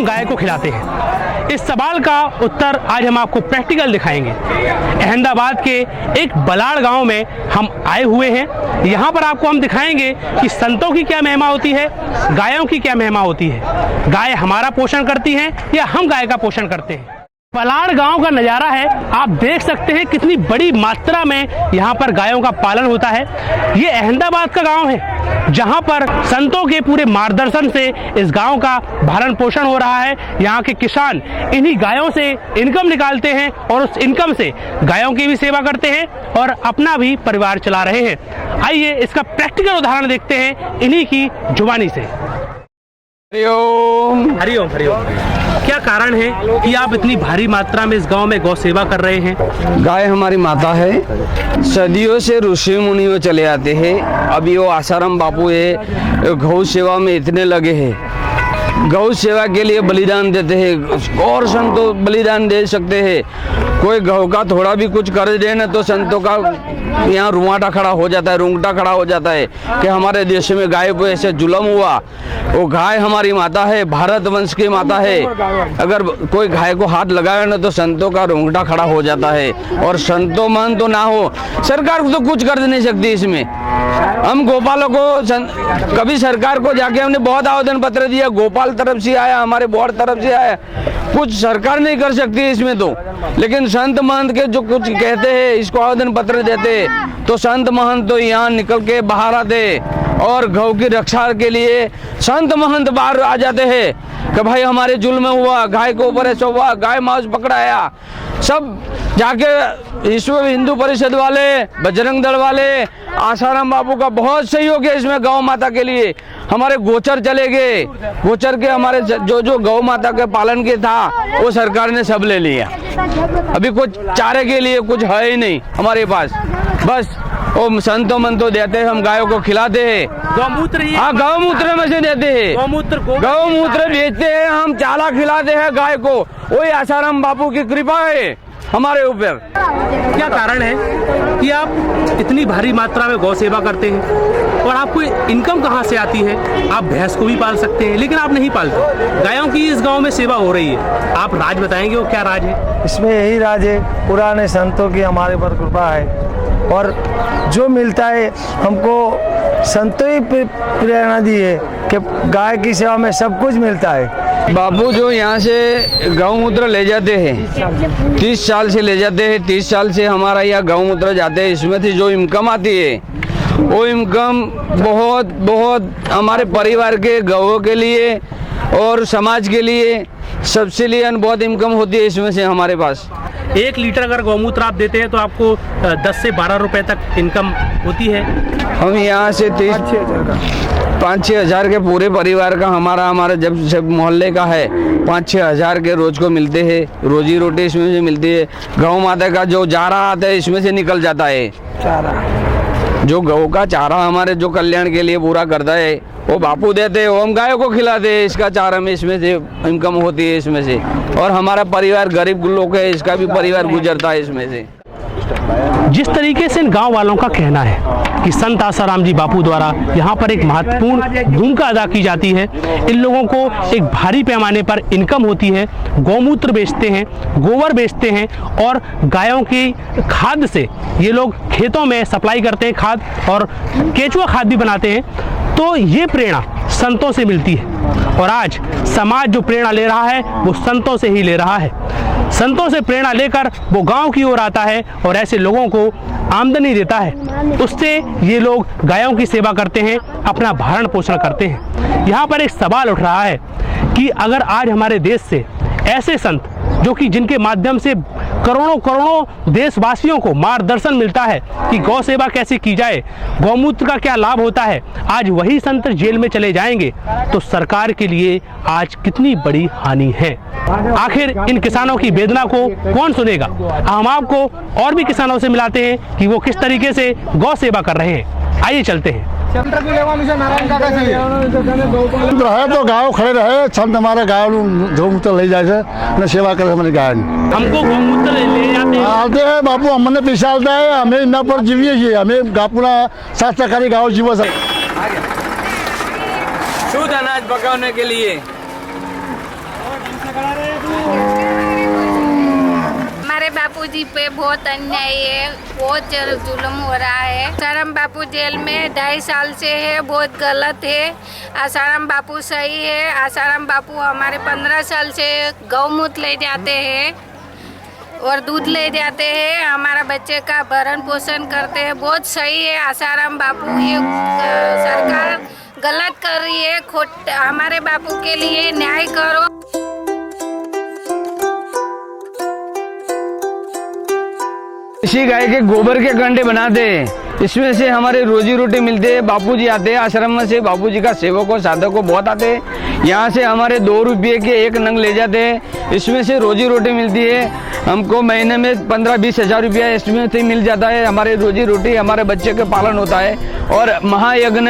हम गाय को खिलाते हैं? इस सवाल का उत्तर आज हम आपको प्रैक्टिकल दिखाएंगे। अहमदाबाद के एक बलाड़ गांव में हम आए हुए हैं। यहाँ पर आपको हम दिखाएंगे कि संतों की क्या महिमा होती है, गायों की क्या महिमा होती है। गाय हमारा पोषण करती है या हम गाय का पोषण करते हैं। बलाड़ गांव का नज़ारा है, आप देख सकते हैं कितनी बड़ी मात्रा में यहाँ पर गायों का पालन होता है। ये अहमदाबाद का गांव है जहाँ पर संतों के पूरे मार्गदर्शन से इस गांव का भरण पोषण हो रहा है। यहाँ के किसान इन्हीं गायों से इनकम निकालते हैं और उस इनकम से गायों की भी सेवा करते हैं और अपना भी परिवार चला रहे हैं। आइए इसका प्रैक्टिकल उदाहरण देखते हैं इन्हीं की जुबानी से। हरिओम हरिओम हरिओम। क्या कारण है कि आप इतनी भारी मात्रा में इस गांव में गौ सेवा कर रहे हैं? गाय हमारी माता है। सदियों से ऋषि मुनि वो चले आते हैं। अभी वो आसाराम बापू है, गौ सेवा में इतने लगे हैं। गौ सेवा के लिए बलिदान देते हैं और संतो बलिदान दे सकते हैं। कोई गौ का थोड़ा भी कुछ कर दे ना तो संतों का यहाँ रुआटा खड़ा हो जाता है, रूंगटा खड़ा हो जाता है कि हमारे देश में गाय को ऐसे जुल्म हुआ। वो गाय हमारी माता है, भारत वंश की माता है। अगर कोई गाय को हाथ लगाए ना तो संतों का रूंगटा खड़ा हो जाता है। और संतों मन तो ना हो, सरकार तो कुछ कर नहीं सकती इसमें। हम गोपालों को कभी सरकार को जाके हमने बहुत आवेदन पत्र दिया, गोपाल तरफ से आया, हमारे बोर्ड तरफ से आया, कुछ सरकार नहीं कर सकती इसमें तो। लेकिन संत महंत के जो कुछ कहते हैं, इसको आवेदन पत्र देते तो संत महंत तो यहाँ निकल के बाहर आते और गौ की रक्षा के लिए संत महंत बाहर आ जाते हैं कि भाई हमारे जुल्म हुआ, गाय को ऊपर ऐसा हुआ, गाय मांस पकड़ाया। सब जाके विश्व हिंदू परिषद वाले, बजरंग दल वाले, आसाराम बापू का बहुत सहयोग है इसमें गौ माता के लिए। हमारे गोचर चले गए, गोचर के हमारे जो गौ माता के पालन के था वो सरकार ने सब ले लिया। अभी कुछ चारे के लिए कुछ है ही नहीं हमारे पास। बस वो संतों मन तो देते हैं, हम गायों को खिलाते हैं। गौमूत्र? हाँ, गौमूत्र में से देते हैं। गौमूत्र बेचते हैं, हम चाला खिलाते हैं गाय को। वही आसाराम बापू की कृपा है हमारे ऊपर। क्या कारण है कि आप इतनी भारी मात्रा में गौ सेवा करते हैं और आपको इनकम कहाँ से आती है? आप भैंस को भी पाल सकते हैं लेकिन आप नहीं पालते। गायों की इस गांव में सेवा हो रही है, आप राज बताएंगे वो क्या राज है? इसमें यही राज है, पुराने संतों की हमारे पर कृपा है और जो मिलता है हमको संतों ही प्रेरणा दी है कि गाय की सेवा में सब कुछ मिलता है। बापू जो यहाँ से गौमूत्र ले जाते हैं, 30 साल से ले जाते हैं, 30 साल से हमारा यहाँ गौमूत्र जाते हैं। इसमें से जो इनकम आती है वो इनकम बहुत बहुत हमारे परिवार के गौों के लिए और समाज के लिए सबसे लिए बहुत इनकम होती है इसमें से हमारे पास। 1 लीटर अगर गौमूत्र आप देते हैं तो आपको 10 से 12 रुपए तक इनकम होती है। हम यहाँ से 5-6 हज़ार के पूरे परिवार का हमारा जब मोहल्ले का है 5-6 हज़ार के रोज को मिलते हैं। रोजी रोटी इसमें से मिलती है। गौ माता का जो चारा आता है इसमें से निकल जाता है। चारा जो गौ का चारा हमारे जो कल्याण के लिए पूरा करता है वो बापू देते हैं, वो हम गायों को खिलाते हैं। इसका चारा में इसमें से इनकम होती है इसमें से। और हमारा परिवार गरीब लोग है, इसका भी परिवार गुजरता है इसमें से। जिस तरीके से इन गांव वालों का कहना है कि संत आसाराम जी बापू द्वारा यहाँ पर एक महत्वपूर्ण भूमिका अदा की जाती है, इन लोगों को एक भारी पैमाने पर इनकम होती है। गौमूत्र बेचते हैं, गोबर बेचते हैं और गायों की खाद से ये लोग खेतों में सप्लाई करते हैं खाद, और केचुआ खाद भी बनाते हैं। तो ये प्रेरणा संतों से मिलती है और आज समाज जो प्रेरणा ले रहा है वो संतों से ही ले रहा है। संतों से प्रेरणा लेकर वो गांव की ओर आता है और ऐसे लोगों को आमदनी देता है। उससे ये लोग गायों की सेवा करते हैं, अपना भरण पोषण करते हैं। यहाँ पर एक सवाल उठ रहा है कि अगर आज हमारे देश से ऐसे संत जो कि जिनके माध्यम से करोड़ों करोड़ों देशवासियों को मार्गदर्शन मिलता है कि गौ सेवा कैसे की जाए, गौमूत्र का क्या लाभ होता है, आज वही संत जेल में चले जाएंगे तो सरकार के लिए आज कितनी बड़ी हानि है। आखिर इन किसानों की वेदना को कौन सुनेगा? हम आपको और भी किसानों से मिलाते हैं कि वो किस तरीके से गौ सेवा कर रहे हैं। आइए चलते हैं। रहे तो गाँव खड़े रहे, संत हमारे गाँव गौमूत्र ले जाए सेवा करे हमारे गाय। हमको गौमूत्र ले जाते हैं बापू, हमने पैसा आता है, हमें इन पर जीविए, हमें पूरा 7 सरकारी गाँव जीव शुद्ध अनाज पकाने के लिए बापूजी पे बहुत अन्याय है, बहुत जुल्म हो रहा है। आसाराम बापू जेल में 2.5 साल से है, बहुत गलत है। आसाराम बापू सही है। आसाराम बापू हमारे 15 साल से गौमूत्र ले जाते हैं और दूध ले जाते हैं, हमारा बच्चे का भरण पोषण करते हैं। बहुत सही है आसाराम बापू। ये सरकार गलत कर रही है, हमारे बापू के लिए न्याय करो। इसी गाय के गोबर के कंडे बनाते हैं, इसमें से हमारे रोजी रोटी मिलते हैं। बापूजी आते हैं आश्रम में से, बापूजी का सेवकों साधकों बहुत आते हैं। यहाँ से हमारे 2 रुपये के 1 नंग ले जाते हैं, इसमें से रोजी रोटी मिलती है। हमको महीने में 15-20 हज़ार रुपया इसमें से मिल जाता है। हमारे रोजी रोटी, हमारे बच्चे का पालन होता है। और महायज्ञ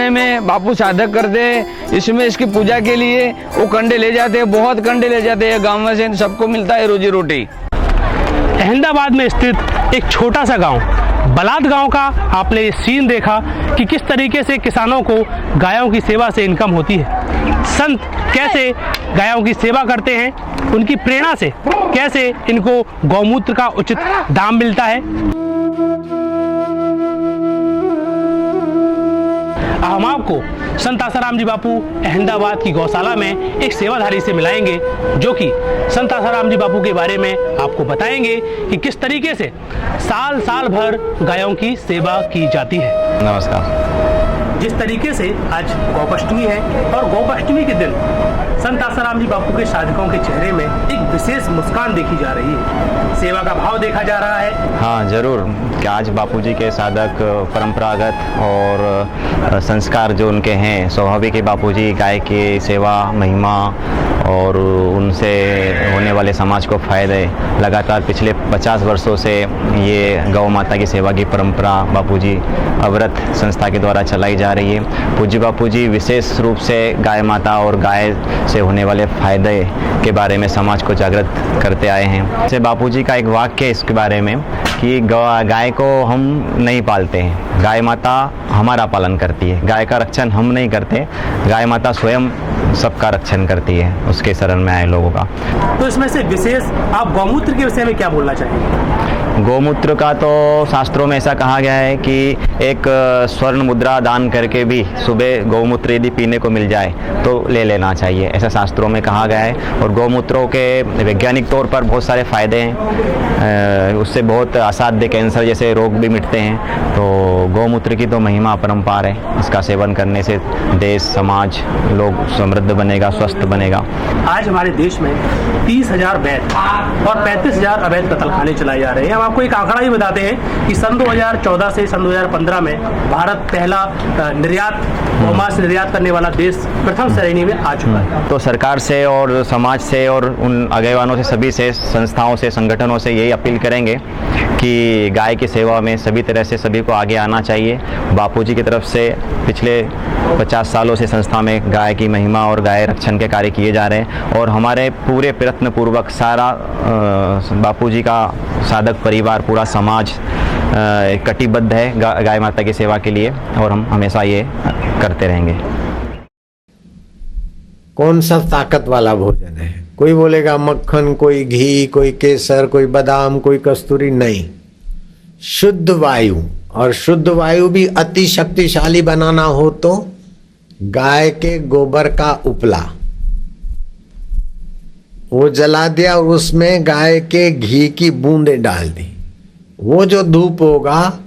में बापू साधक करते हैं, इसमें इसकी पूजा के लिए वो कंडे ले जाते हैं, बहुत कंडे ले जाते हैं। गाँव में से सबको मिलता है रोजी रोटी। अहमदाबाद में स्थित एक छोटा सा गांव बलाद गांव का आपने ये सीन देखा कि किस तरीके से किसानों को गायों की सेवा से इनकम होती है। संत कैसे गायों की सेवा करते हैं, उनकी प्रेरणा से कैसे इनको गौमूत्र का उचित दाम मिलता है। हम आपको संत आसाराम जी बापू अहमदाबाद की गौशाला में एक सेवाधारी से मिलाएंगे, जो कि संत आसाराम जी बापू के बारे में आपको बताएंगे कि किस तरीके से साल भर गायों की सेवा की जाती है। नमस्कार। जिस तरीके से आज गौपाष्टमी है और गौपाष्टमी के दिन संत आसाराम जी बापू के साधकों के चेहरे में एक विशेष मुस्कान देखी जा रही है, सेवा का भाव देखा जा रहा है। हाँ जरूर, कि आज बापूजी के साधक परंपरागत और संस्कार जो उनके हैं, स्वाभाविक है। बापूजी गाय की सेवा महिमा और उनसे होने वाले समाज को फ़ायदे लगातार पिछले 50 वर्षों से ये गौ माता की सेवा की परंपरा बापूजी अवरत संस्था के द्वारा चलाई जा रही है। पूज्य बापूजी विशेष रूप से गाय माता और गाय से होने वाले फ़ायदे के बारे में समाज को जागृत करते आए हैं। जैसे बापूजी का एक वाक्य है इसके बारे में कि गाय को हम नहीं पालते हैं, गाय माता हमारा पालन करती है। गाय का रक्षण हम नहीं करते, गाय माता स्वयं सबका रक्षण करती है, उसके शरण में आए लोगों का। तो इसमें से विशेष आप गौमूत्र के विषय में क्या बोलना चाहेंगे? गौमूत्र का तो शास्त्रों में ऐसा कहा गया है कि एक स्वर्ण मुद्रा दान करके भी सुबह गौमूत्र यदि पीने को मिल जाए तो ले लेना चाहिए, ऐसा शास्त्रों में कहा गया है। और गौमूत्रों के वैज्ञानिक तौर पर बहुत सारे फ़ायदे हैं, उससे बहुत असाध्य कैंसर जैसे रोग भी मिटते हैं। तो गौमूत्र की तो महिमा अपरंपार है, इसका सेवन करने से देश समाज लोग समृद्ध बनेगा, स्वस्थ बनेगा। आज हमारे देश में 30,000 वैध और 35,000 अवैध कत्लखाने चलाए जा रहे हैं। हम आपको एक आंकड़ा ही बताते हैं कि सन 2014 से सन 2015 में भारत पहला गौमांस निर्यात करने वाला देश प्रथम श्रेणी में आ चुका है। तो सरकार से और समाज से और उन आगेवानों से, सभी से, संस्थाओं से, संगठनों से यही अपील करेंगे कि गाय की सेवा में सभी तरह से सभी को आगे आना चाहिए। बापूजी की तरफ से पिछले 50 सालों से संस्था में गाय की महिमा और गाय रक्षण के कार्य किए जा रहे हैं और हमारे पूरे प्रयत्न पूर्वक सारा बापूजी का साधक परिवार, पूरा समाज कटिबद्ध है गाय माता की सेवा के लिए और हम हमेशा ये करते रहेंगे। कौन सा ताकत वाला भोजन है? कोई बोलेगा मक्खन, कोई घी, कोई केसर, कोई बादाम, कोई कस्तूरी। नहीं, शुद्ध वायु, और शुद्ध वायु भी अति शक्तिशाली बनाना हो तो गाय के गोबर का उपला वो जला दिया और उसमें गाय के घी की बूंदें डाल दी। वो जो धूप होगा,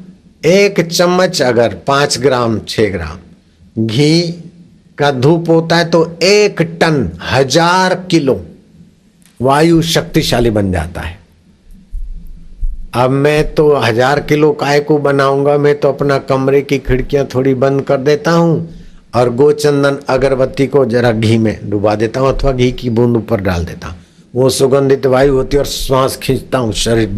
1 चम्मच अगर 5 ग्राम 6 ग्राम घी का धूप होता है तो 1 टन 1000 किलो वायु शक्तिशाली बन जाता है। अब मैं तो 1000 किलो काय को बनाऊंगा, मैं तो अपना कमरे की खिड़कियां थोड़ी बंद कर देता हूं और गोचंदन अगरबत्ती को जरा घी में डुबा देता हूं अथवा घी की बूंद ऊपर डाल देता हूं। वो सुगंधित वायु होती है और श्वास खींचता हूं, शरीर